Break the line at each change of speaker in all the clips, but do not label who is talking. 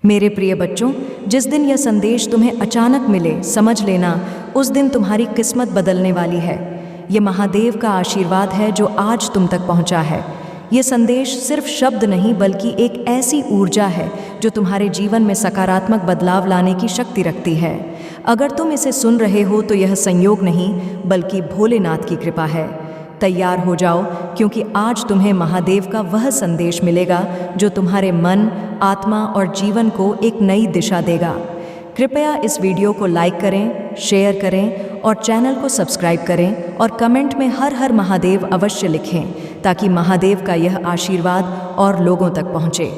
मेरे प्रिय बच्चों, जिस दिन यह संदेश तुम्हें अचानक मिले, समझ लेना उस दिन तुम्हारी किस्मत बदलने वाली है। ये महादेव का आशीर्वाद है जो आज तुम तक पहुंचा है। ये संदेश सिर्फ शब्द नहीं बल्कि एक ऐसी ऊर्जा है जो तुम्हारे जीवन में सकारात्मक बदलाव लाने की शक्ति रखती है। अगर तुम इसे सुन रहे हो तो यह संयोग नहीं बल्कि भोलेनाथ की कृपा है। तैयार हो जाओ, क्योंकि आज तुम्हें महादेव का वह संदेश मिलेगा जो तुम्हारे मन, आत्मा और जीवन को एक नई दिशा देगा। कृपया इस वीडियो को लाइक करें, शेयर करें और चैनल को सब्सक्राइब करें और कमेंट में हर हर महादेव अवश्य लिखें ताकि महादेव का यह आशीर्वाद और लोगों तक पहुँचे।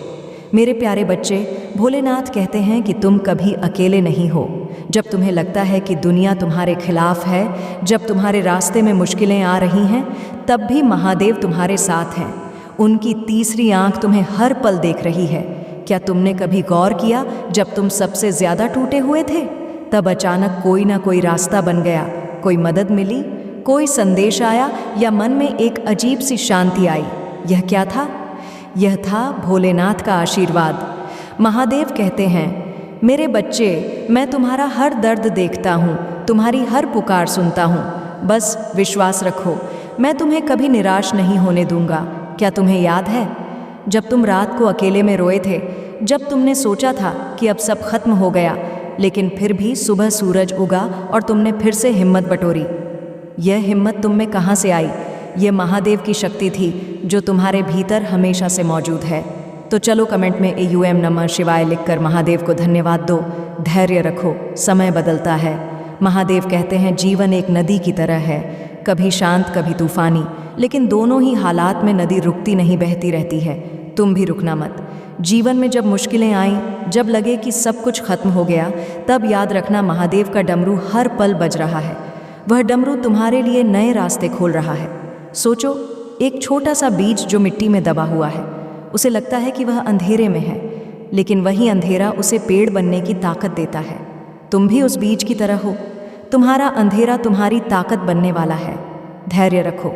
मेरे प्यारे बच्चे, भोलेनाथ कहते हैं कि तुम कभी अकेले नहीं हो। जब तुम्हें लगता है कि दुनिया तुम्हारे खिलाफ है, जब तुम्हारे रास्ते में मुश्किलें आ रही हैं, तब भी महादेव तुम्हारे साथ हैं। उनकी तीसरी आंख तुम्हें हर पल देख रही है। क्या तुमने कभी गौर किया, जब तुम सबसे ज़्यादा टूटे हुए थे, तब अचानक कोई ना कोई रास्ता बन गया, कोई मदद मिली, कोई संदेश आया या मन में एक अजीब सी शांति आई। यह क्या था? यह था भोलेनाथ का आशीर्वाद। महादेव कहते हैं, मेरे बच्चे, मैं तुम्हारा हर दर्द देखता हूँ, तुम्हारी हर पुकार सुनता हूँ। बस विश्वास रखो, मैं तुम्हें कभी निराश नहीं होने दूंगा। क्या तुम्हें याद है जब तुम रात को अकेले में रोए थे, जब तुमने सोचा था कि अब सब खत्म हो गया, लेकिन फिर भी सुबह सूरज उगा और तुमने फिर से हिम्मत बटोरी? यह हिम्मत तुम में कहाँ से आई? यह महादेव की शक्ति थी जो तुम्हारे भीतर हमेशा से मौजूद है। तो चलो कमेंट में AUM नमः शिवाय लिखकर महादेव को धन्यवाद दो। धैर्य रखो, समय बदलता है। महादेव कहते हैं, जीवन एक नदी की तरह है, कभी शांत कभी तूफानी, लेकिन दोनों ही हालात में नदी रुकती नहीं, बहती रहती है। तुम भी रुकना मत। जीवन में जब मुश्किलें आईं, जब लगे कि सब कुछ खत्म हो गया, तब याद रखना महादेव का डमरू हर पल बज रहा है। वह डमरू तुम्हारे लिए नए रास्ते खोल रहा है। सोचो, एक छोटा सा बीज जो मिट्टी में दबा हुआ है, उसे लगता है कि वह अंधेरे में है, लेकिन वही अंधेरा उसे पेड़ बनने की ताकत देता है। तुम भी उस बीज की तरह हो। तुम्हारा अंधेरा तुम्हारी ताकत बनने वाला है। धैर्य रखो,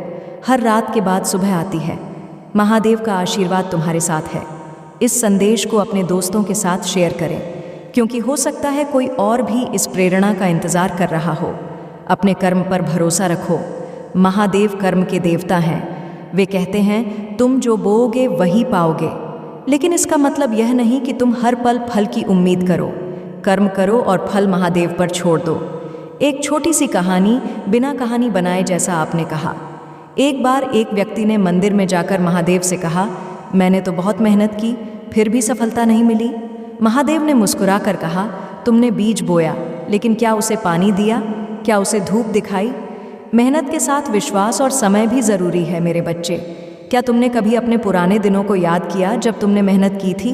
हर रात के बाद सुबह आती है। महादेव का आशीर्वाद तुम्हारे साथ है। इस संदेश को अपने दोस्तों के साथ शेयर करें, क्योंकि हो सकता है कोई और भी इस प्रेरणा का इंतज़ार कर रहा हो। अपने कर्म पर भरोसा रखो। महादेव कर्म के देवता हैं। वे कहते हैं, तुम जो बोओगे वही पाओगे। लेकिन इसका मतलब यह नहीं कि तुम हर पल फल की उम्मीद करो। कर्म करो और फल महादेव पर छोड़ दो। एक छोटी सी कहानी, बिना कहानी बनाए, जैसा आपने कहा। एक बार एक व्यक्ति ने मंदिर में जाकर महादेव से कहा, मैंने तो बहुत मेहनत की, फिर भी सफलता नहीं मिली। महादेव ने मुस्कुरा कर कहा, तुमने बीज बोया, लेकिन क्या उसे पानी दिया? क्या उसे धूप दिखाई? मेहनत के साथ विश्वास और समय भी ज़रूरी है मेरे बच्चे। क्या तुमने कभी अपने पुराने दिनों को याद किया जब तुमने मेहनत की थी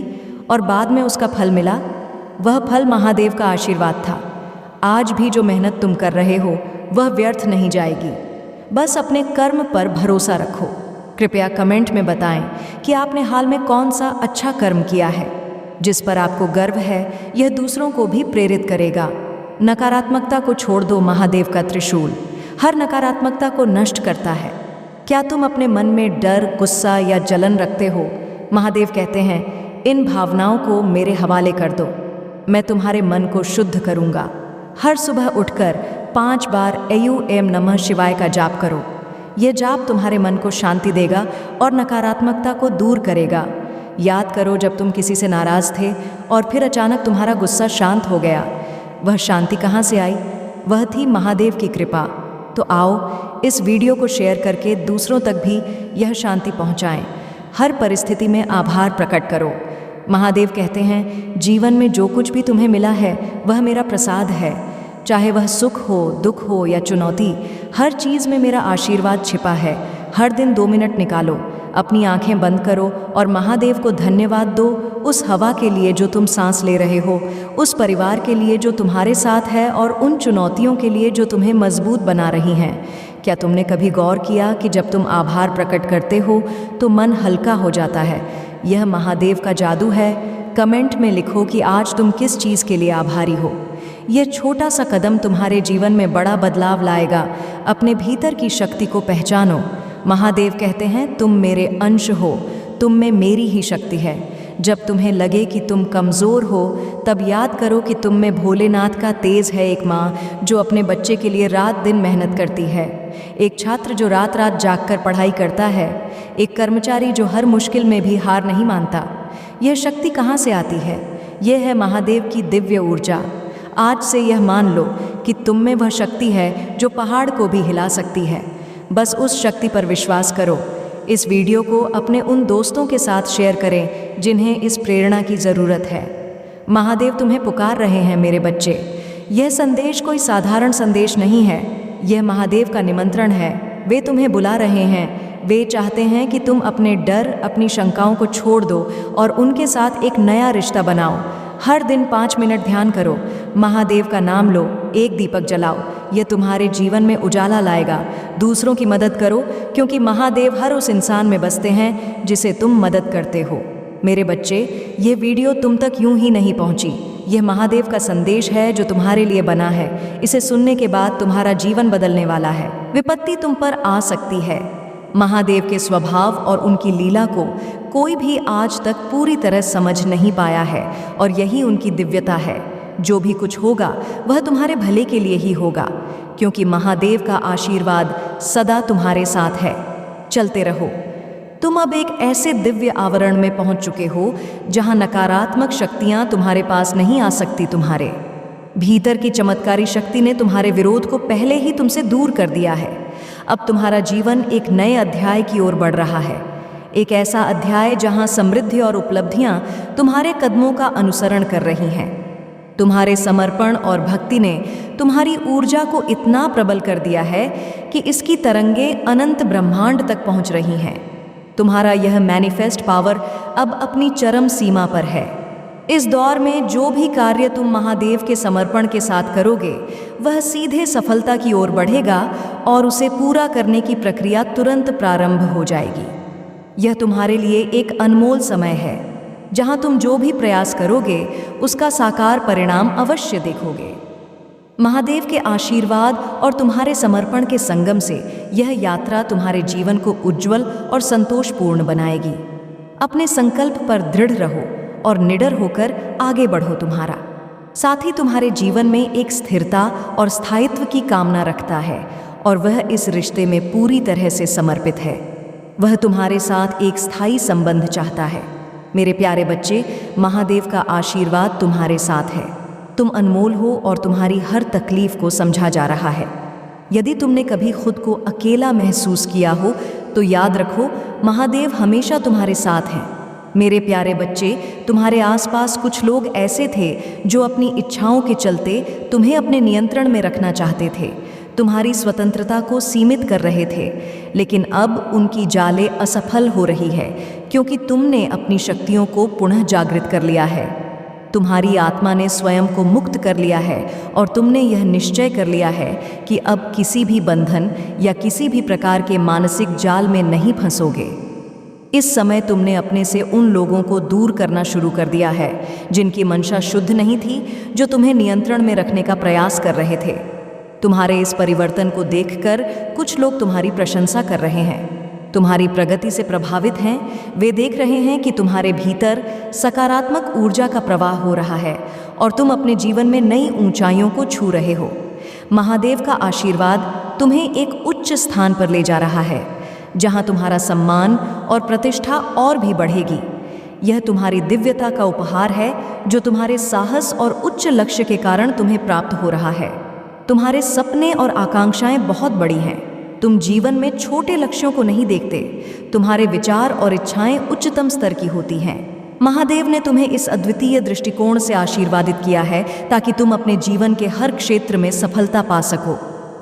और बाद में उसका फल मिला? वह फल महादेव का आशीर्वाद था। आज भी जो मेहनत तुम कर रहे हो वह व्यर्थ नहीं जाएगी। बस अपने कर्म पर भरोसा रखो। कृपया कमेंट में बताएं कि आपने हाल में कौन सा अच्छा कर्म किया है जिस पर आपको गर्व है। यह दूसरों को भी प्रेरित करेगा। नकारात्मकता को छोड़ दो। महादेव का त्रिशूल हर नकारात्मकता को नष्ट करता है। क्या तुम अपने मन में डर, गुस्सा या जलन रखते हो? महादेव कहते हैं, इन भावनाओं को मेरे हवाले कर दो। मैं तुम्हारे मन को शुद्ध करूँगा। हर सुबह उठकर 5 बार AUM नमः शिवाय का जाप करो। यह जाप तुम्हारे मन को शांति देगा और नकारात्मकता को दूर करेगा। याद करो, जब तुम किसी से नाराज़ थे और फिर अचानक तुम्हारा गुस्सा शांत हो गया, वह शांति कहाँ से आई? वह थी महादेव की कृपा। तो आओ, इस वीडियो को शेयर करके दूसरों तक भी यह शांति पहुँचाएं। हर परिस्थिति में आभार प्रकट करो। महादेव कहते हैं, जीवन में जो कुछ भी तुम्हें मिला है वह मेरा प्रसाद है। चाहे वह सुख हो, दुख हो या चुनौती, हर चीज़ में मेरा आशीर्वाद छिपा है। हर दिन 2 मिनट निकालो, अपनी आंखें बंद करो और महादेव को धन्यवाद दो। उस हवा के लिए जो तुम सांस ले रहे हो, उस परिवार के लिए जो तुम्हारे साथ है और उन चुनौतियों के लिए जो तुम्हें मजबूत बना रही हैं। क्या तुमने कभी गौर किया कि जब तुम आभार प्रकट करते हो तो मन हल्का हो जाता है? यह महादेव का जादू है। कमेंट में लिखो कि आज तुम किस चीज़ के लिए आभारी हो। यह छोटा सा कदम तुम्हारे जीवन में बड़ा बदलाव लाएगा। अपने भीतर की शक्ति को पहचानो। महादेव कहते हैं, तुम मेरे अंश हो, तुम में मेरी ही शक्ति है। जब तुम्हें लगे कि तुम कमज़ोर हो, तब याद करो कि तुम में भोलेनाथ का तेज है। एक माँ जो अपने बच्चे के लिए रात दिन मेहनत करती है, एक छात्र जो रात रात जागकर पढ़ाई करता है, एक कर्मचारी जो हर मुश्किल में भी हार नहीं मानता। यह शक्ति कहाँ से आती है? यह है महादेव की दिव्य ऊर्जा। आज से यह मान लो कि तुम में वह शक्ति है जो पहाड़ को भी हिला सकती है। बस उस शक्ति पर विश्वास करो। इस वीडियो को अपने उन दोस्तों के साथ शेयर करें जिन्हें इस प्रेरणा की ज़रूरत है। महादेव तुम्हें पुकार रहे हैं मेरे बच्चे। यह संदेश कोई साधारण संदेश नहीं है, यह महादेव का निमंत्रण है। वे तुम्हें बुला रहे हैं। वे चाहते हैं कि तुम अपने डर, अपनी शंकाओं को छोड़ दो और उनके साथ एक नया रिश्ता बनाओ। हर दिन 5 मिनट ध्यान करो, महादेव का नाम लो, एक दीपक जलाओ। यह तुम्हारे जीवन में उजाला लाएगा। दूसरों की मदद करो, क्योंकि महादेव हर उस इंसान में बसते हैं जिसे तुम मदद करते हो। मेरे बच्चे, ये वीडियो तुम तक यूं ही नहीं पहुंची। यह महादेव का संदेश है जो तुम्हारे लिए बना है। इसे सुनने के बाद तुम्हारा जीवन बदलने वाला है। विपत्ति तुम पर आ सकती है। महादेव के स्वभाव और उनकी लीला को कोई भी आज तक पूरी तरह समझ नहीं पाया है, और यही उनकी दिव्यता है। जो भी कुछ होगा वह तुम्हारे भले के लिए ही होगा, क्योंकि महादेव का आशीर्वाद सदा तुम्हारे साथ है। चलते रहो। तुम अब एक ऐसे दिव्य आवरण में पहुंच चुके हो जहां नकारात्मक शक्तियां तुम्हारे पास नहीं आ सकती। तुम्हारे भीतर की चमत्कारी शक्ति ने तुम्हारे विरोध को पहले ही तुमसे दूर कर दिया है। अब तुम्हारा जीवन एक नए अध्याय की ओर बढ़ रहा है, एक ऐसा अध्याय जहां समृद्धि और उपलब्धियां तुम्हारे कदमों का अनुसरण कर रही हैं। तुम्हारे समर्पण और भक्ति ने तुम्हारी ऊर्जा को इतना प्रबल कर दिया है कि इसकी तरंगें अनंत ब्रह्मांड तक पहुंच रही हैं। तुम्हारा यह मैनिफेस्ट पावर अब अपनी चरम सीमा पर है। इस दौर में जो भी कार्य तुम महादेव के समर्पण के साथ करोगे, वह सीधे सफलता की ओर बढ़ेगा और उसे पूरा करने की प्रक्रिया तुरंत प्रारंभ हो जाएगी। यह तुम्हारे लिए एक अनमोल समय है, जहां तुम जो भी प्रयास करोगे उसका साकार परिणाम अवश्य देखोगे। महादेव के आशीर्वाद और तुम्हारे समर्पण के संगम से यह यात्रा तुम्हारे जीवन को उज्जवल और संतोषपूर्ण बनाएगी। अपने संकल्प पर दृढ़ रहो और निडर होकर आगे बढ़ो। तुम्हारा साथी तुम्हारे जीवन में एक स्थिरता और स्थायित्व की कामना रखता है, और वह इस रिश्ते में पूरी तरह से समर्पित है। वह तुम्हारे साथ एक स्थायी संबंध चाहता है। मेरे प्यारे बच्चे, महादेव का आशीर्वाद तुम्हारे साथ है। तुम अनमोल हो और तुम्हारी हर तकलीफ को समझा जा रहा है। यदि तुमने कभी खुद को अकेला महसूस किया हो, तो याद रखो, महादेव हमेशा तुम्हारे साथ हैं। मेरे प्यारे बच्चे, तुम्हारे आसपास कुछ लोग ऐसे थे जो अपनी इच्छाओं के चलते तुम्हें अपने नियंत्रण में रखना चाहते थे, तुम्हारी स्वतंत्रता को सीमित कर रहे थे। लेकिन अब उनकी जालें असफल हो रही है, क्योंकि तुमने अपनी शक्तियों को पुनः जागृत कर लिया है। तुम्हारी आत्मा ने स्वयं को मुक्त कर लिया है, और तुमने यह निश्चय कर लिया है कि अब किसी भी बंधन या किसी भी प्रकार के मानसिक जाल में नहीं फंसोगे। इस समय तुमने अपने से उन लोगों को दूर करना शुरू कर दिया है जिनकी मंशा शुद्ध नहीं थी, जो तुम्हें नियंत्रण में रखने का प्रयास कर रहे थे। तुम्हारे इस परिवर्तन को देखकर कुछ लोग तुम्हारी प्रशंसा कर रहे हैं, तुम्हारी प्रगति से प्रभावित हैं। वे देख रहे हैं कि तुम्हारे भीतर सकारात्मक ऊर्जा का प्रवाह हो रहा है और तुम अपने जीवन में नई ऊंचाइयों को छू रहे हो। महादेव का आशीर्वाद तुम्हें एक उच्च स्थान पर ले जा रहा है, जहां तुम्हारा सम्मान और प्रतिष्ठा और भी बढ़ेगी। यह तुम्हारी दिव्यता का उपहार है, जो तुम्हारे साहस और उच्च लक्ष्य के कारण तुम्हें प्राप्त हो रहा है। तुम्हारे सपने और आकांक्षाएं बहुत बड़ी हैं। तुम जीवन में छोटे लक्ष्यों को नहीं देखते। तुम्हारे विचार और इच्छाएं उच्चतम स्तर की होती हैं। महादेव ने तुम्हें इस अद्वितीय दृष्टिकोण से आशीर्वादित किया है ताकि तुम अपने जीवन के हर क्षेत्र में सफलता पा सको।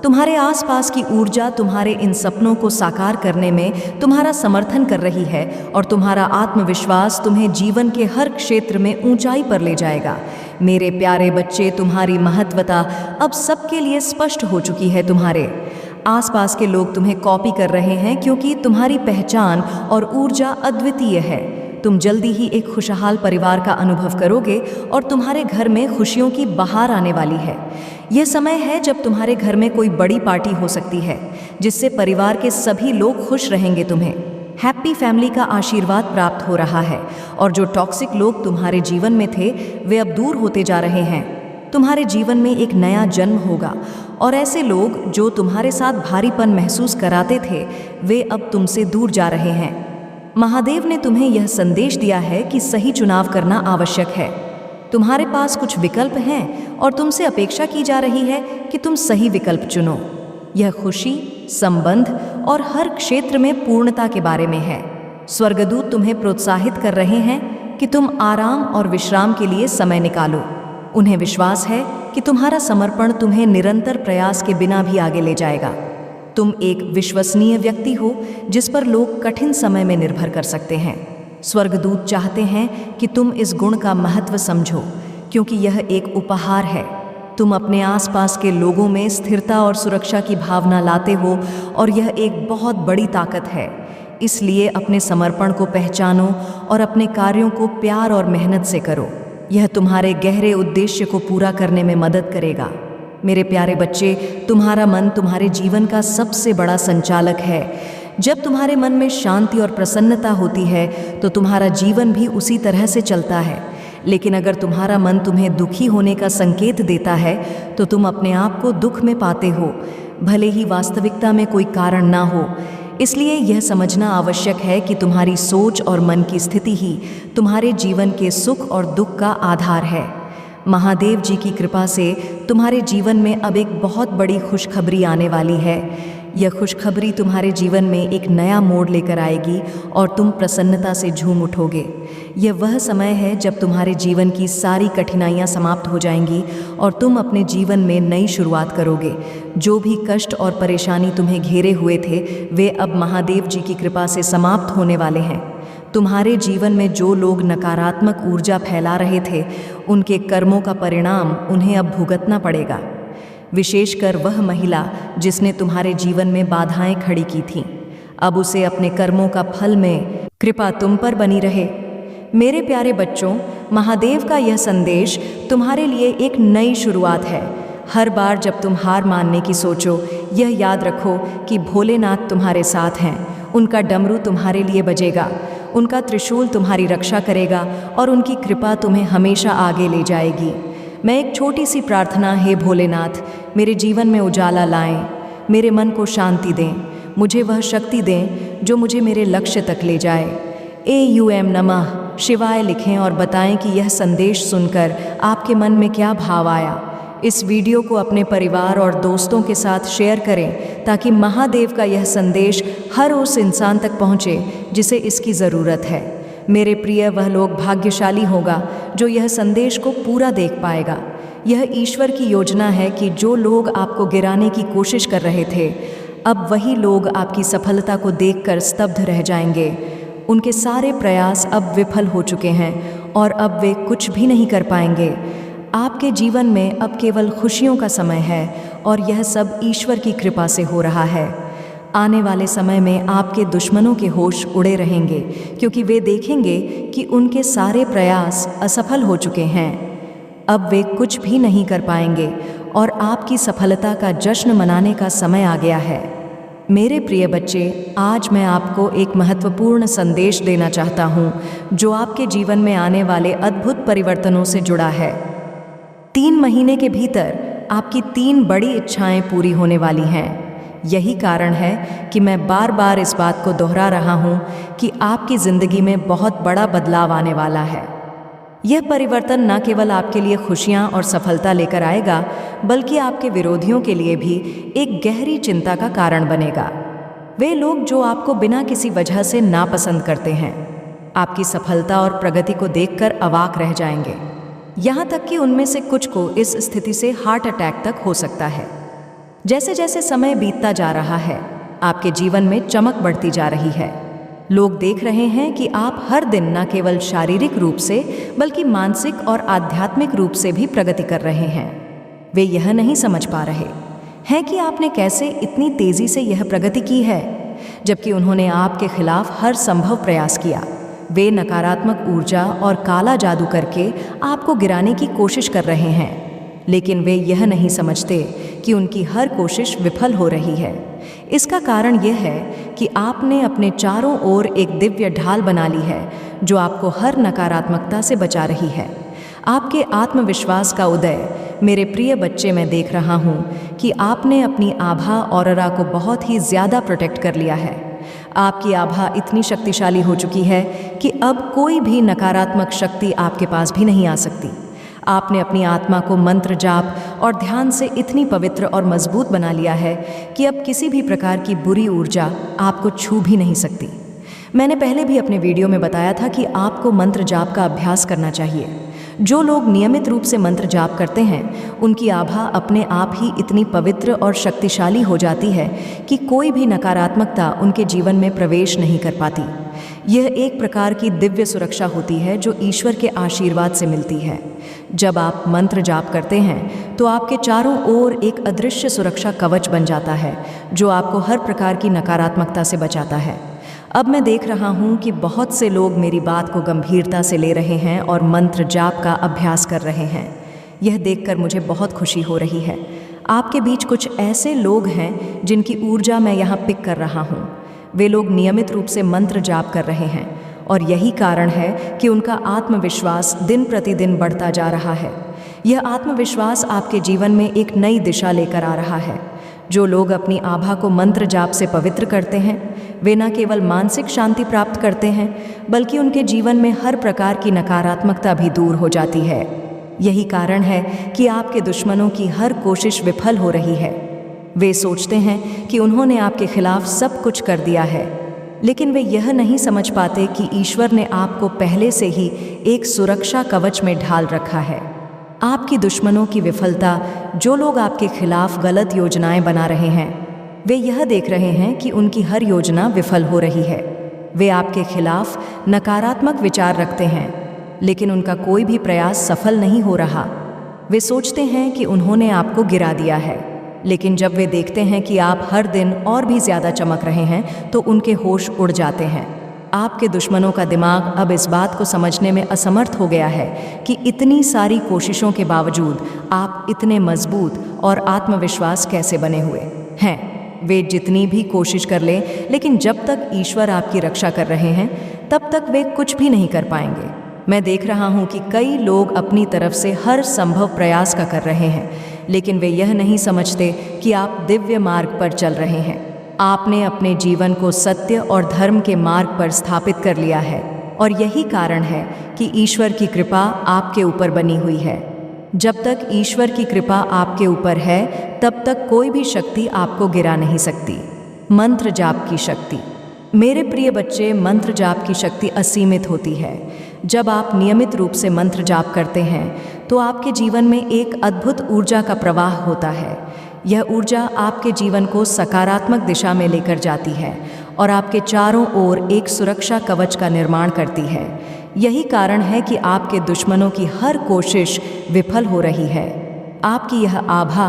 तुम्हारे आसपास की ऊर्जा तुम्हारे इन सपनों को साकार करने में तुम्हारा समर्थन कर रही है, और तुम्हारा आत्मविश्वास तुम्हें जीवन के हर क्षेत्र में ऊंचाई पर ले जाएगा। मेरे प्यारे बच्चे, तुम्हारी महत्वता अब सबके लिए स्पष्ट हो चुकी है। तुम्हारे आसपास के लोग तुम्हें कॉपी कर रहे हैं, क्योंकि तुम्हारी पहचान और ऊर्जा अद्वितीय है। तुम जल्दी ही एक खुशहाल परिवार का अनुभव करोगे और तुम्हारे घर में खुशियों की बहार आने वाली है। यह समय है जब तुम्हारे घर में कोई बड़ी पार्टी हो सकती है, जिससे परिवार के सभी लोग खुश रहेंगे। हैप्पी फैमिली का आशीर्वाद प्राप्त हो रहा है और जो टॉक्सिक लोग तुम्हारे जीवन में थे वे अब दूर होते जा रहे हैं। तुम्हारे जीवन में एक नया जन्म होगा और ऐसे लोग जो तुम्हारे साथ भारीपन महसूस कराते थे वे अब तुमसे दूर जा रहे हैं। महादेव ने तुम्हें यह संदेश दिया है कि सही चुनाव करना आवश्यक है। तुम्हारे पास कुछ विकल्प हैं और तुमसे अपेक्षा की जा रही है कि तुम सही विकल्प चुनो। यह खुशी, संबंध और हर क्षेत्र में पूर्णता के बारे में है। स्वर्गदूत तुम्हें प्रोत्साहित कर रहे हैं कि तुम आराम और विश्राम के लिए समय निकालो। उन्हें विश्वास है कि तुम्हारा समर्पण तुम्हें निरंतर प्रयास के बिना भी आगे ले जाएगा। तुम एक विश्वसनीय व्यक्ति हो जिस पर लोग कठिन समय में निर्भर कर सकते हैं। स्वर्गदूत चाहते हैं कि तुम इस गुण का महत्व समझो, क्योंकि यह एक उपहार है। तुम अपने आसपास के लोगों में स्थिरता और सुरक्षा की भावना लाते हो और यह एक बहुत बड़ी ताकत है। इसलिए अपने समर्पण को पहचानो और अपने कार्यों को प्यार और मेहनत से करो। यह तुम्हारे गहरे उद्देश्य को पूरा करने में मदद करेगा। मेरे प्यारे बच्चे, तुम्हारा मन तुम्हारे जीवन का सबसे बड़ा संचालक है। जब तुम्हारे मन में शांति और प्रसन्नता होती है तो तुम्हारा जीवन भी उसी तरह से चलता है। लेकिन अगर तुम्हारा मन तुम्हें दुखी होने का संकेत देता है तो तुम अपने आप को दुख में पाते हो, भले ही वास्तविकता में कोई कारण ना हो। इसलिए यह समझना आवश्यक है कि तुम्हारी सोच और मन की स्थिति ही तुम्हारे जीवन के सुख और दुख का आधार है। महादेव जी की कृपा से तुम्हारे जीवन में अब एक बहुत बड़ी खुशखबरी आने वाली है। यह खुशखबरी तुम्हारे जीवन में एक नया मोड़ लेकर आएगी और तुम प्रसन्नता से झूम उठोगे। यह वह समय है जब तुम्हारे जीवन की सारी कठिनाइयां समाप्त हो जाएंगी और तुम अपने जीवन में नई शुरुआत करोगे। जो भी कष्ट और परेशानी तुम्हें घेरे हुए थे वे अब महादेव जी की कृपा से समाप्त होने वाले हैं। तुम्हारे जीवन में जो लोग नकारात्मक ऊर्जा फैला रहे थे उनके कर्मों का परिणाम उन्हें अब भुगतना पड़ेगा। विशेषकर वह महिला जिसने तुम्हारे जीवन में बाधाएं खड़ी की थीं, अब उसे अपने कर्मों का फल में कृपा तुम पर बनी रहे। मेरे प्यारे बच्चों, महादेव का यह संदेश तुम्हारे लिए एक नई शुरुआत है। हर बार जब तुम हार मानने की सोचो, यह याद रखो कि भोलेनाथ तुम्हारे साथ हैं। उनका डमरू तुम्हारे लिए बजेगा, उनका त्रिशूल तुम्हारी रक्षा करेगा और उनकी कृपा तुम्हें हमेशा आगे ले जाएगी। मैं एक छोटी सी प्रार्थना, हे भोलेनाथ, मेरे जीवन में उजाला लाएं, मेरे मन को शांति दें, मुझे वह शक्ति दें जो मुझे मेरे लक्ष्य तक ले जाए। AUM नमः शिवाय लिखें और बताएं कि यह संदेश सुनकर आपके मन में क्या भाव आया। इस वीडियो को अपने परिवार और दोस्तों के साथ शेयर करें ताकि महादेव का यह संदेश हर उस इंसान तक पहुँचे जिसे इसकी ज़रूरत है। मेरे प्रिय, वह लोग भाग्यशाली होगा जो यह संदेश को पूरा देख पाएगा। यह ईश्वर की योजना है कि जो लोग आपको गिराने की कोशिश कर रहे थे, अब वही लोग आपकी सफलता को देखकर स्तब्ध रह जाएंगे। उनके सारे प्रयास अब विफल हो चुके हैं और अब वे कुछ भी नहीं कर पाएंगे। आपके जीवन में अब केवल खुशियों का समय है और यह सब ईश्वर की कृपा से हो रहा है। आने वाले समय में आपके दुश्मनों के होश उड़े रहेंगे, क्योंकि वे देखेंगे कि उनके सारे प्रयास असफल हो चुके हैं। अब वे कुछ भी नहीं कर पाएंगे और आपकी सफलता का जश्न मनाने का समय आ गया है। मेरे प्रिय बच्चे, आज मैं आपको एक महत्वपूर्ण संदेश देना चाहता हूँ जो आपके जीवन में आने वाले अद्भुत परिवर्तनों से जुड़ा है। 3 महीने के भीतर आपकी 3 बड़ी इच्छाएं पूरी होने वाली हैं। यही कारण है कि मैं बार बार इस बात को दोहरा रहा हूँ कि आपकी ज़िंदगी में बहुत बड़ा बदलाव आने वाला है। यह परिवर्तन न केवल आपके लिए खुशियाँ और सफलता लेकर आएगा, बल्कि आपके विरोधियों के लिए भी एक गहरी चिंता का कारण बनेगा। वे लोग जो आपको बिना किसी वजह से नापसंद करते हैं, आपकी सफलता और प्रगति को देखकर अवाक रह जाएंगे। यहाँ तक कि उनमें से कुछ को इस स्थिति से हार्ट अटैक तक हो सकता है। जैसे जैसे समय बीतता जा रहा है, आपके जीवन में चमक बढ़ती जा रही है। लोग देख रहे हैं कि आप हर दिन न केवल शारीरिक रूप से बल्कि मानसिक और आध्यात्मिक रूप से भी प्रगति कर रहे हैं। वे यह नहीं समझ पा रहे हैं कि आपने कैसे इतनी तेज़ी से यह प्रगति की है, जबकि उन्होंने आपके खिलाफ हर संभव प्रयास किया। वे नकारात्मक ऊर्जा और काला जादू करके आपको गिराने की कोशिश कर रहे हैं, लेकिन वे यह नहीं समझते कि उनकी हर कोशिश विफल हो रही है। इसका कारण यह है कि आपने अपने चारों ओर एक दिव्य ढाल बना ली है जो आपको हर नकारात्मकता से बचा रही है। आपके आत्मविश्वास का उदय, मेरे प्रिय बच्चे, मैं देख रहा हूँ कि आपने अपनी आभा ऑरोरा को बहुत ही ज़्यादा प्रोटेक्ट कर लिया है। आपकी आभा इतनी शक्तिशाली हो चुकी है कि अब कोई भी नकारात्मक शक्ति आपके पास भी नहीं आ सकती। आपने अपनी आत्मा को मंत्र जाप और ध्यान से इतनी पवित्र और मजबूत बना लिया है कि अब किसी भी प्रकार की बुरी ऊर्जा आपको छू भी नहीं सकती। मैंने पहले भी अपने वीडियो में बताया था कि आपको मंत्र जाप का अभ्यास करना चाहिए। जो लोग नियमित रूप से मंत्र जाप करते हैं उनकी आभा अपने आप ही इतनी पवित्र और शक्तिशाली हो जाती है कि कोई भी नकारात्मकता उनके जीवन में प्रवेश नहीं कर पाती। यह एक प्रकार की दिव्य सुरक्षा होती है जो ईश्वर के आशीर्वाद से मिलती है। जब आप मंत्र जाप करते हैं तो आपके चारों ओर एक अदृश्य सुरक्षा कवच बन जाता है जो आपको हर प्रकार की नकारात्मकता से बचाता है। अब मैं देख रहा हूँ कि बहुत से लोग मेरी बात को गंभीरता से ले रहे हैं और मंत्र जाप का अभ्यास कर रहे हैं। यह देखकर मुझे बहुत खुशी हो रही है। आपके बीच कुछ ऐसे लोग हैं जिनकी ऊर्जा मैं यहाँ पिक कर रहा हूँ। वे लोग नियमित रूप से मंत्र जाप कर रहे हैं और यही कारण है कि उनका आत्मविश्वास दिन प्रतिदिन बढ़ता जा रहा है। यह आत्मविश्वास आपके जीवन में एक नई दिशा लेकर आ रहा है। जो लोग अपनी आभा को मंत्र जाप से पवित्र करते हैं वे न केवल मानसिक शांति प्राप्त करते हैं बल्कि उनके जीवन में हर प्रकार की नकारात्मकता भी दूर हो जाती है। यही कारण है कि आपके दुश्मनों की हर कोशिश विफल हो रही है। वे सोचते हैं कि उन्होंने आपके खिलाफ सब कुछ कर दिया है, लेकिन वे यह नहीं समझ पाते कि ईश्वर ने आपको पहले से ही एक सुरक्षा कवच में ढाल रखा है। आपकी दुश्मनों की विफलता, जो लोग आपके खिलाफ गलत योजनाएं बना रहे हैं, वे यह देख रहे हैं कि उनकी हर योजना विफल हो रही है। वे आपके खिलाफ नकारात्मक विचार रखते हैं, लेकिन उनका कोई भी प्रयास सफल नहीं हो रहा। वे सोचते हैं कि उन्होंने आपको गिरा दिया है, लेकिन जब वे देखते हैं कि आप हर दिन और भी ज़्यादा चमक रहे हैं तो उनके होश उड़ जाते हैं। आपके दुश्मनों का दिमाग अब इस बात को समझने में असमर्थ हो गया है कि इतनी सारी कोशिशों के बावजूद आप इतने मजबूत और आत्मविश्वास कैसे बने हुए हैं। वे जितनी भी कोशिश कर लें, लेकिन जब तक ईश्वर आपकी रक्षा कर रहे हैं तब तक वे कुछ भी नहीं कर पाएंगे। मैं देख रहा हूँ कि कई लोग अपनी तरफ से हर संभव प्रयास कर रहे हैं, लेकिन वे यह नहीं समझते कि आप दिव्य मार्ग पर चल रहे हैं। आपने अपने जीवन को सत्य और धर्म के मार्ग पर स्थापित कर लिया है और यही कारण है कि ईश्वर की कृपा आपके ऊपर बनी हुई है। जब तक ईश्वर की कृपा आपके ऊपर है तब तक कोई भी शक्ति आपको गिरा नहीं सकती। मंत्र जाप की शक्ति। मेरे प्रिय बच्चे, मंत्र जाप की शक्ति असीमित होती है। जब आप नियमित रूप से मंत्र जाप करते हैं तो आपके जीवन में एक अद्भुत ऊर्जा का प्रवाह होता है। यह ऊर्जा आपके जीवन को सकारात्मक दिशा में लेकर जाती है और आपके चारों ओर एक सुरक्षा कवच का निर्माण करती है। यही कारण है कि आपके दुश्मनों की हर कोशिश विफल हो रही है। आपकी यह आभा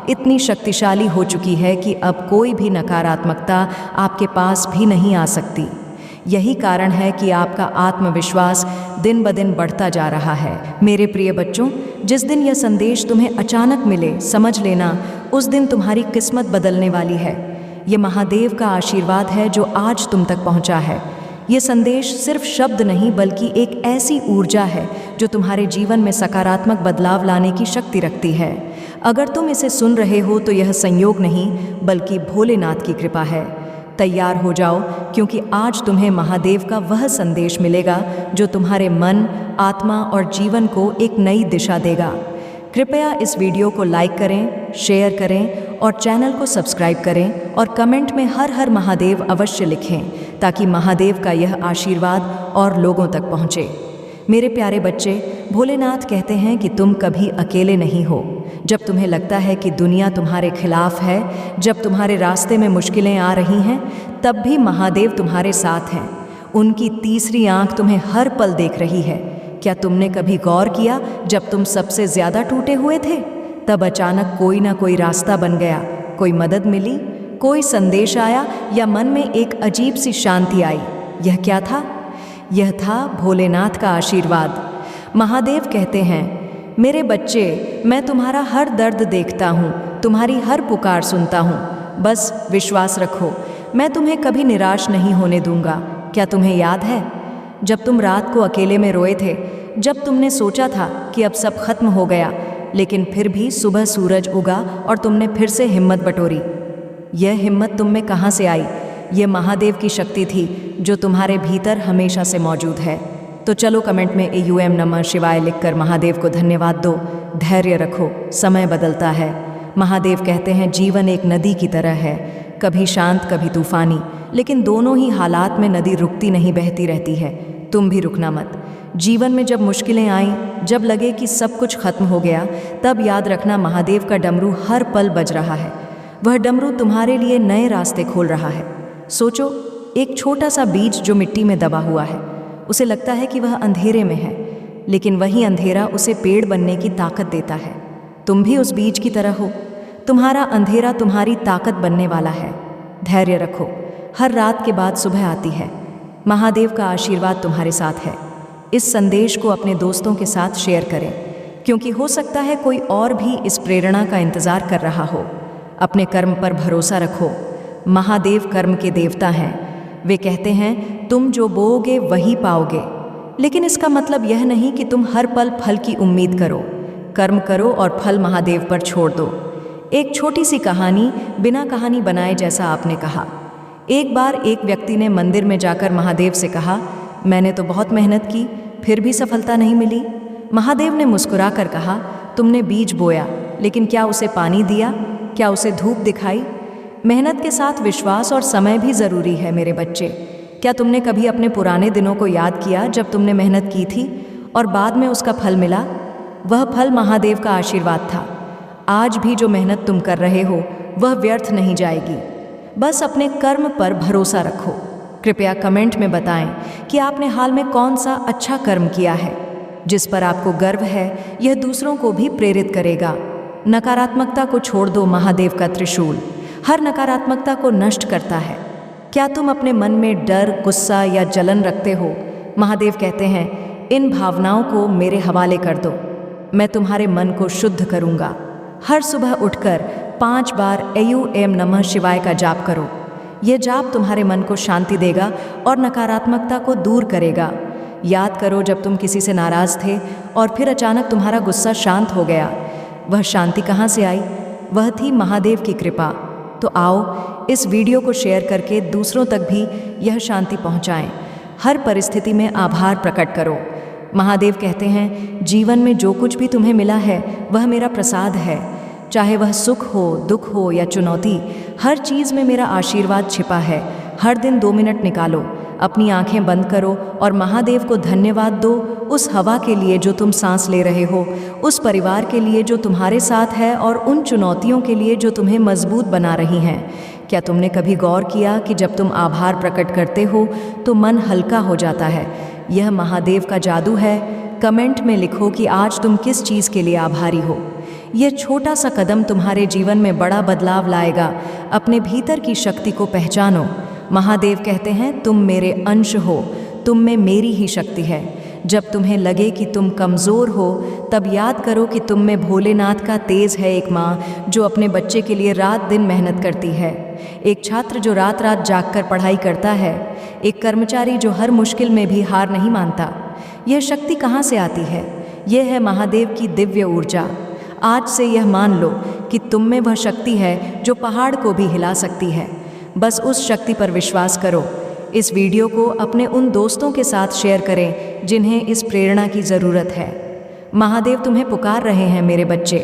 इतनी शक्तिशाली हो चुकी है कि अब कोई भी नकारात्मकता आपके पास भी नहीं आ सकती। यही कारण है कि आपका आत्मविश्वास दिन ब दिन बढ़ता जा रहा है। मेरे प्रिय बच्चों, जिस दिन यह संदेश तुम्हें अचानक मिले, समझ लेना उस दिन तुम्हारी किस्मत बदलने वाली है। ये महादेव का आशीर्वाद है जो आज तुम तक पहुंचा है। ये संदेश सिर्फ शब्द नहीं बल्कि एक ऐसी ऊर्जा है जो तुम्हारे जीवन में सकारात्मक बदलाव लाने की शक्ति रखती है। अगर तुम इसे सुन रहे हो तो यह संयोग नहीं बल्कि भोलेनाथ की कृपा है। तैयार हो जाओ, क्योंकि आज तुम्हें महादेव का वह संदेश मिलेगा जो तुम्हारे मन, आत्मा और जीवन को एक नई दिशा देगा। कृपया इस वीडियो को लाइक करें, शेयर करें और चैनल को सब्सक्राइब करें और कमेंट में हर हर महादेव अवश्य लिखें ताकि महादेव का यह आशीर्वाद और लोगों तक पहुँचे। मेरे प्यारे बच्चे, भोलेनाथ कहते हैं कि तुम कभी अकेले नहीं हो। जब तुम्हें लगता है कि दुनिया तुम्हारे खिलाफ है, जब तुम्हारे रास्ते में मुश्किलें आ रही हैं, तब भी महादेव तुम्हारे साथ हैं। उनकी तीसरी आंख तुम्हें हर पल देख रही है। क्या तुमने कभी गौर किया, जब तुम सबसे ज़्यादा टूटे हुए थे तब अचानक कोई ना कोई रास्ता बन गया, कोई मदद मिली, कोई संदेश आया या मन में एक अजीब सी शांति आई। यह क्या था? यह था भोलेनाथ का आशीर्वाद। महादेव कहते हैं, मेरे बच्चे, मैं तुम्हारा हर दर्द देखता हूँ, तुम्हारी हर पुकार सुनता हूँ। बस विश्वास रखो, मैं तुम्हें कभी निराश नहीं होने दूंगा। क्या तुम्हें याद है जब तुम रात को अकेले में रोए थे, जब तुमने सोचा था कि अब सब खत्म हो गया, लेकिन फिर भी सुबह सूरज उगा और तुमने फिर से हिम्मत बटोरी। यह हिम्मत तुम में कहाँ से आई? यह महादेव की शक्ति थी जो तुम्हारे भीतर हमेशा से मौजूद है। तो चलो कमेंट में AUM नमः शिवाय लिखकर महादेव को धन्यवाद दो। धैर्य रखो, समय बदलता है। महादेव कहते हैं जीवन एक नदी की तरह है, कभी शांत कभी तूफानी, लेकिन दोनों ही हालात में नदी रुकती नहीं, बहती रहती है। तुम भी रुकना मत। जीवन में जब मुश्किलें आईं, जब लगे कि सब कुछ खत्म हो गया, तब याद रखना महादेव का डमरू हर पल बज रहा है। वह डमरू तुम्हारे लिए नए रास्ते खोल रहा है। सोचो, एक छोटा सा बीज जो मिट्टी में दबा हुआ है, उसे लगता है कि वह अंधेरे में है, लेकिन वही अंधेरा उसे पेड़ बनने की ताकत देता है। तुम भी उस बीज की तरह हो। तुम्हारा अंधेरा तुम्हारी ताकत बनने वाला है। धैर्य रखो, हर रात के बाद सुबह आती है। महादेव का आशीर्वाद तुम्हारे साथ है। इस संदेश को अपने दोस्तों के साथ शेयर करें, क्योंकि हो सकता है कोई और भी इस प्रेरणा का इंतजार कर रहा हो। अपने कर्म पर भरोसा रखो। महादेव कर्म के देवता हैं। वे कहते हैं तुम जो बोओगे वही पाओगे। लेकिन इसका मतलब यह नहीं कि तुम हर पल फल की उम्मीद करो। कर्म करो और फल महादेव पर छोड़ दो। एक छोटी सी कहानी, बिना कहानी बनाए, जैसा आपने कहा। एक बार एक व्यक्ति ने मंदिर में जाकर महादेव से कहा, मैंने तो बहुत मेहनत की, फिर भी सफलता नहीं मिली। महादेव ने मुस्कुराकर कहा, तुमने बीज बोया, लेकिन क्या उसे पानी दिया? क्या उसे धूप दिखाई? मेहनत के साथ विश्वास और समय भी ज़रूरी है मेरे बच्चे। क्या तुमने कभी अपने पुराने दिनों को याद किया जब तुमने मेहनत की थी और बाद में उसका फल मिला? वह फल महादेव का आशीर्वाद था। आज भी जो मेहनत तुम कर रहे हो वह व्यर्थ नहीं जाएगी। बस अपने कर्म पर भरोसा रखो। कृपया कमेंट में बताएं कि आपने हाल में कौन सा अच्छा कर्म किया है जिस पर आपको गर्व है। यह दूसरों को भी प्रेरित करेगा। नकारात्मकता को छोड़ दो। महादेव का त्रिशूल हर नकारात्मकता को नष्ट करता है। क्या तुम अपने मन में डर, गुस्सा या जलन रखते हो? महादेव कहते हैं इन भावनाओं को मेरे हवाले कर दो, मैं तुम्हारे मन को शुद्ध करूंगा। हर सुबह उठकर 5 बार AUM नमः शिवाय का जाप करो। यह जाप तुम्हारे मन को शांति देगा और नकारात्मकता को दूर करेगा। याद करो जब तुम किसी से नाराज थे और फिर अचानक तुम्हारा गुस्सा शांत हो गया। वह शांति कहाँ से आई? वह थी महादेव की कृपा। तो आओ इस वीडियो को शेयर करके दूसरों तक भी यह शांति पहुँचाएं। हर परिस्थिति में आभार प्रकट करो। महादेव कहते हैं जीवन में जो कुछ भी तुम्हें मिला है वह मेरा प्रसाद है। चाहे वह सुख हो, दुख हो या चुनौती, हर चीज़ में मेरा आशीर्वाद छिपा है। हर दिन 2 मिनट निकालो, अपनी आंखें बंद करो और महादेव को धन्यवाद दो। उस हवा के लिए जो तुम सांस ले रहे हो, उस परिवार के लिए जो तुम्हारे साथ है और उन चुनौतियों के लिए जो तुम्हें मजबूत बना रही हैं। क्या तुमने कभी गौर किया कि जब तुम आभार प्रकट करते हो तो मन हल्का हो जाता है? यह महादेव का जादू है। कमेंट में लिखो कि आज तुम किस चीज़ के लिए आभारी हो। यह छोटा सा कदम तुम्हारे जीवन में बड़ा बदलाव लाएगा। अपने भीतर की शक्ति को पहचानो। महादेव कहते हैं तुम मेरे अंश हो, तुम में मेरी ही शक्ति है। जब तुम्हें लगे कि तुम कमज़ोर हो, तब याद करो कि तुम में भोलेनाथ का तेज है। एक माँ जो अपने बच्चे के लिए रात दिन मेहनत करती है, एक छात्र जो रात रात जागकर पढ़ाई करता है, एक कर्मचारी जो हर मुश्किल में भी हार नहीं मानता। यह शक्ति कहाँ से आती है? यह है महादेव की दिव्य ऊर्जा। आज से यह मान लो कि तुम में वह शक्ति है जो पहाड़ को भी हिला सकती है। बस उस शक्ति पर विश्वास करो। इस वीडियो को अपने उन दोस्तों के साथ शेयर करें जिन्हें इस प्रेरणा की ज़रूरत है। महादेव तुम्हें पुकार रहे हैं मेरे बच्चे।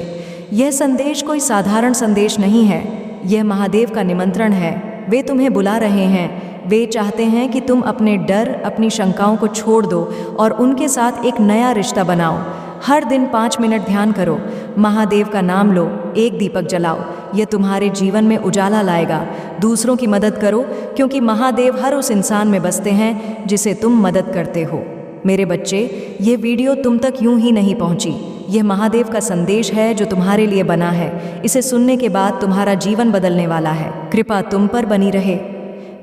यह संदेश कोई साधारण संदेश नहीं है, यह महादेव का निमंत्रण है। वे तुम्हें बुला रहे हैं। वे चाहते हैं कि तुम अपने डर, अपनी शंकाओं को छोड़ दो और उनके साथ एक नया रिश्ता बनाओ। हर दिन 5 मिनट ध्यान करो, महादेव का नाम लो, एक दीपक जलाओ। यह तुम्हारे जीवन में उजाला लाएगा। दूसरों की मदद करो, क्योंकि महादेव हर उस इंसान में बसते हैं जिसे तुम मदद करते हो। मेरे बच्चे, ये वीडियो तुम तक यूं ही नहीं पहुंची। यह महादेव का संदेश है जो तुम्हारे लिए बना है। इसे सुनने के बाद तुम्हारा जीवन बदलने वाला है। कृपा तुम पर बनी रहे।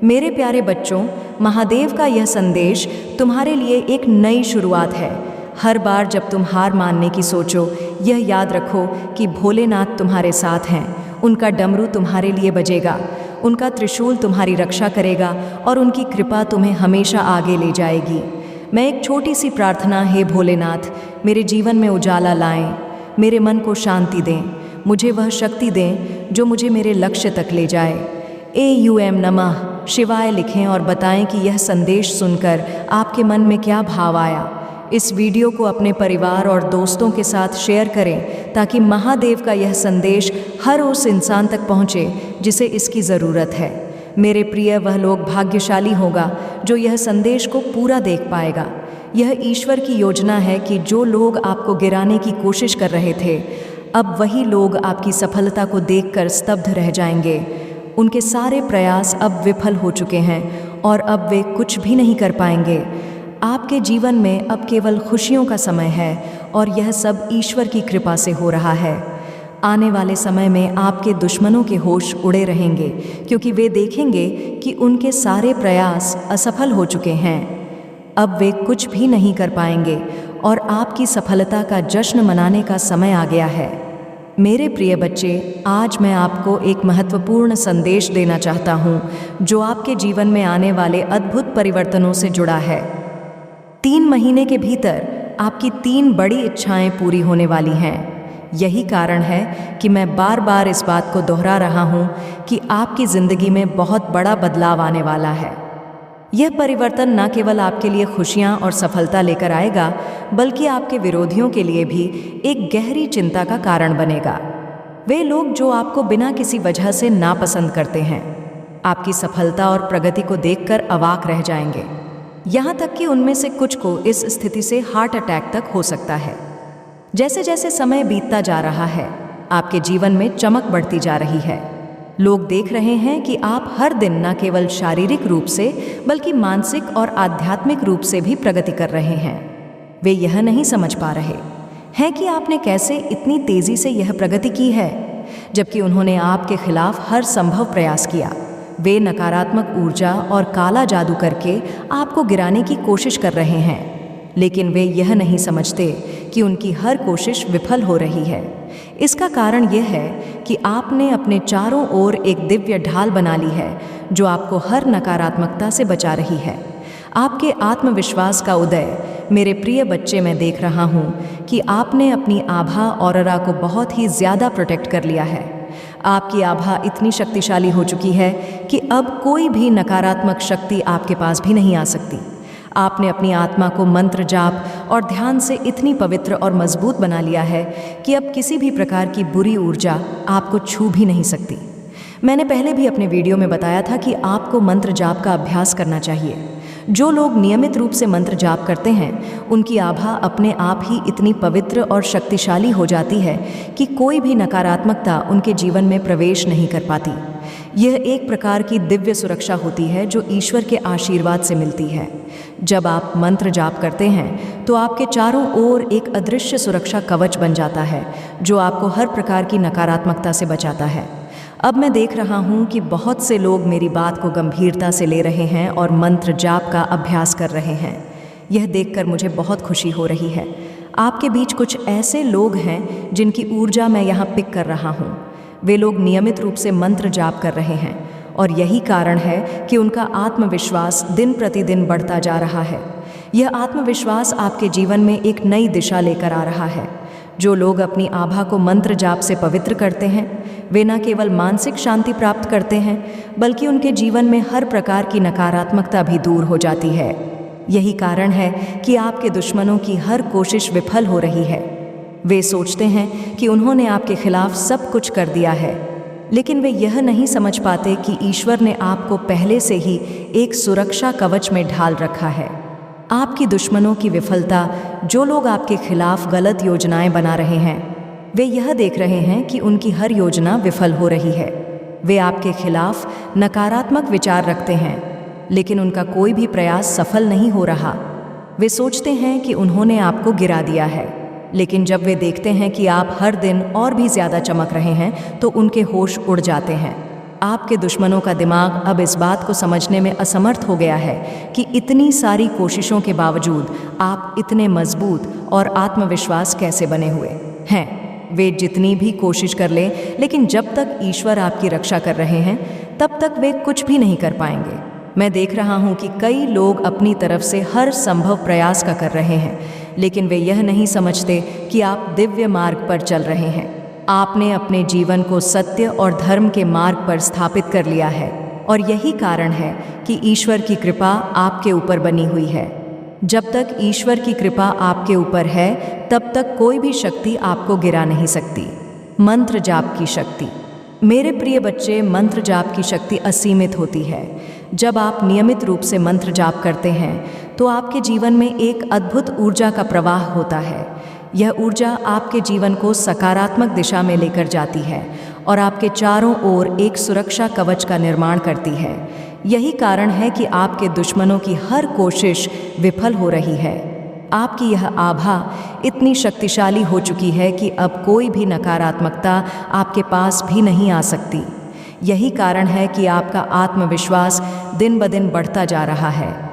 मेरे प्यारे बच्चों, महादेव का यह संदेश तुम्हारे लिए एक नई शुरुआत है। हर बार जब तुम हार मानने की सोचो, यह याद रखो कि भोलेनाथ तुम्हारे साथ हैं। उनका डमरू तुम्हारे लिए बजेगा, उनका त्रिशूल तुम्हारी रक्षा करेगा और उनकी कृपा तुम्हें हमेशा आगे ले जाएगी। मैं एक छोटी सी प्रार्थना, हे भोलेनाथ, मेरे जीवन में उजाला लाएं, मेरे मन को शांति दें, मुझे वह शक्ति दें जो मुझे मेरे लक्ष्य तक ले जाए। AUM नमः शिवाय लिखें और बताएं कि यह संदेश सुनकर आपके मन में क्या भाव आया। इस वीडियो को अपने परिवार और दोस्तों के साथ शेयर करें ताकि महादेव का यह संदेश हर उस इंसान तक पहुंचे जिसे इसकी ज़रूरत है। मेरे प्रिय, वह लोग भाग्यशाली होगा जो यह संदेश को पूरा देख पाएगा। यह ईश्वर की योजना है कि जो लोग आपको गिराने की कोशिश कर रहे थे, अब वही लोग आपकी सफलता को देखकर स्तब्ध रह जाएंगे। उनके सारे प्रयास अब विफल हो चुके हैं और अब वे कुछ भी नहीं कर पाएंगे। आपके जीवन में अब केवल खुशियों का समय है और यह सब ईश्वर की कृपा से हो रहा है। आने वाले समय में आपके दुश्मनों के होश उड़े रहेंगे क्योंकि वे देखेंगे कि उनके सारे प्रयास असफल हो चुके हैं। अब वे कुछ भी नहीं कर पाएंगे और आपकी सफलता का जश्न मनाने का समय आ गया है। मेरे प्रिय बच्चे, आज मैं आपको एक महत्वपूर्ण संदेश देना चाहता हूँ जो आपके जीवन में आने वाले अद्भुत परिवर्तनों से जुड़ा है। 3 महीने के भीतर आपकी 3 बड़ी इच्छाएं पूरी होने वाली हैं। यही कारण है कि मैं बार बार इस बात को दोहरा रहा हूँ कि आपकी ज़िंदगी में बहुत बड़ा बदलाव आने वाला है। यह परिवर्तन न केवल आपके लिए खुशियाँ और सफलता लेकर आएगा, बल्कि आपके विरोधियों के लिए भी एक गहरी चिंता का कारण बनेगा। वे लोग जो आपको बिना किसी वजह से नापसंद करते हैं, आपकी सफलता और प्रगति को देखकर अवाक रह जाएंगे। यहाँ तक कि उनमें से कुछ को इस स्थिति से हार्ट अटैक तक हो सकता है। जैसे जैसे समय बीतता जा रहा है, आपके जीवन में चमक बढ़ती जा रही है। लोग देख रहे हैं कि आप हर दिन न केवल शारीरिक रूप से बल्कि मानसिक और आध्यात्मिक रूप से भी प्रगति कर रहे हैं। वे यह नहीं समझ पा रहे हैं कि आपने कैसे इतनी तेज़ी से यह प्रगति की है, जबकि उन्होंने आपके खिलाफ हर संभव प्रयास किया। वे नकारात्मक ऊर्जा और काला जादू करके आपको गिराने की कोशिश कर रहे हैं, लेकिन वे यह नहीं समझते कि उनकी हर कोशिश विफल हो रही है। इसका कारण यह है कि आपने अपने चारों ओर एक दिव्य ढाल बना ली है जो आपको हर नकारात्मकता से बचा रही है। आपके आत्मविश्वास का उदय, मेरे प्रिय बच्चे, मैं देख रहा हूँ कि आपने अपनी आभा ऑरोरा को बहुत ही ज़्यादा प्रोटेक्ट कर लिया है। आपकी आभा इतनी शक्तिशाली हो चुकी है कि अब कोई भी नकारात्मक शक्ति आपके पास भी नहीं आ सकती। आपने अपनी आत्मा को मंत्र जाप और ध्यान से इतनी पवित्र और मजबूत बना लिया है कि अब किसी भी प्रकार की बुरी ऊर्जा आपको छू भी नहीं सकती। मैंने पहले भी अपने वीडियो में बताया था कि आपको मंत्र जाप का अभ्यास करना चाहिए। जो लोग नियमित रूप से मंत्र जाप करते हैं, उनकी आभा अपने आप ही इतनी पवित्र और शक्तिशाली हो जाती है कि कोई भी नकारात्मकता उनके जीवन में प्रवेश नहीं कर पाती। यह एक प्रकार की दिव्य सुरक्षा होती है जो ईश्वर के आशीर्वाद से मिलती है। जब आप मंत्र जाप करते हैं तो आपके चारों ओर एक अदृश्य सुरक्षा कवच बन जाता है जो आपको हर प्रकार की नकारात्मकता से बचाता है। अब मैं देख रहा हूँ कि बहुत से लोग मेरी बात को गंभीरता से ले रहे हैं और मंत्र जाप का अभ्यास कर रहे हैं। यह देखकर मुझे बहुत खुशी हो रही है। आपके बीच कुछ ऐसे लोग हैं जिनकी ऊर्जा मैं यहाँ पिक कर रहा हूँ। वे लोग नियमित रूप से मंत्र जाप कर रहे हैं और यही कारण है कि उनका आत्मविश्वास दिन प्रतिदिन बढ़ता जा रहा है। यह आत्मविश्वास आपके जीवन में एक नई दिशा लेकर आ रहा है। जो लोग अपनी आभा को मंत्र जाप से पवित्र करते हैं, वे न केवल मानसिक शांति प्राप्त करते हैं, बल्कि उनके जीवन में हर प्रकार की नकारात्मकता भी दूर हो जाती है। यही कारण है कि आपके दुश्मनों की हर कोशिश विफल हो रही है। वे सोचते हैं कि उन्होंने आपके खिलाफ सब कुछ कर दिया है, लेकिन वे यह नहीं समझ पाते कि ईश्वर ने आपको पहले से ही एक सुरक्षा कवच में ढाल रखा है। आपकी दुश्मनों की विफलता, जो लोग आपके खिलाफ गलत योजनाएं बना रहे हैं, वे यह देख रहे हैं कि उनकी हर योजना विफल हो रही है। वे आपके खिलाफ नकारात्मक विचार रखते हैं, लेकिन उनका कोई भी प्रयास सफल नहीं हो रहा। वे सोचते हैं कि उन्होंने आपको गिरा दिया है, लेकिन जब वे देखते हैं कि आप हर दिन और भी ज़्यादा चमक रहे हैं तो उनके होश उड़ जाते हैं। आपके दुश्मनों का दिमाग अब इस बात को समझने में असमर्थ हो गया है कि इतनी सारी कोशिशों के बावजूद आप इतने मजबूत और आत्मविश्वास कैसे बने हुए हैं। वे जितनी भी कोशिश कर लें, लेकिन जब तक ईश्वर आपकी रक्षा कर रहे हैं तब तक वे कुछ भी नहीं कर पाएंगे। मैं देख रहा हूँ कि कई लोग अपनी तरफ से हर संभव प्रयास का कर रहे हैं, लेकिन वे यह नहीं समझते कि आप दिव्य मार्ग पर चल रहे हैं। आपने अपने जीवन को सत्य और धर्म के मार्ग पर स्थापित कर लिया है, और यही कारण है कि ईश्वर की कृपा आपके ऊपर बनी हुई है। जब तक ईश्वर की कृपा आपके ऊपर है तब तक कोई भी शक्ति आपको गिरा नहीं सकती। मंत्र जाप की शक्ति। मेरे प्रिय बच्चे, मंत्र जाप की शक्ति असीमित होती है। जब आप नियमित रूप से मंत्र जाप करते हैं तो आपके जीवन में एक अद्भुत ऊर्जा का प्रवाह होता है। यह ऊर्जा आपके जीवन को सकारात्मक दिशा में लेकर जाती है और आपके चारों ओर एक सुरक्षा कवच का निर्माण करती है। यही कारण है कि आपके दुश्मनों की हर कोशिश विफल हो रही है। आपकी यह आभा इतनी शक्तिशाली हो चुकी है कि अब कोई भी नकारात्मकता आपके पास भी नहीं आ सकती। यही कारण है कि आपका आत्मविश्वास दिन ब दिन बढ़ता जा रहा है।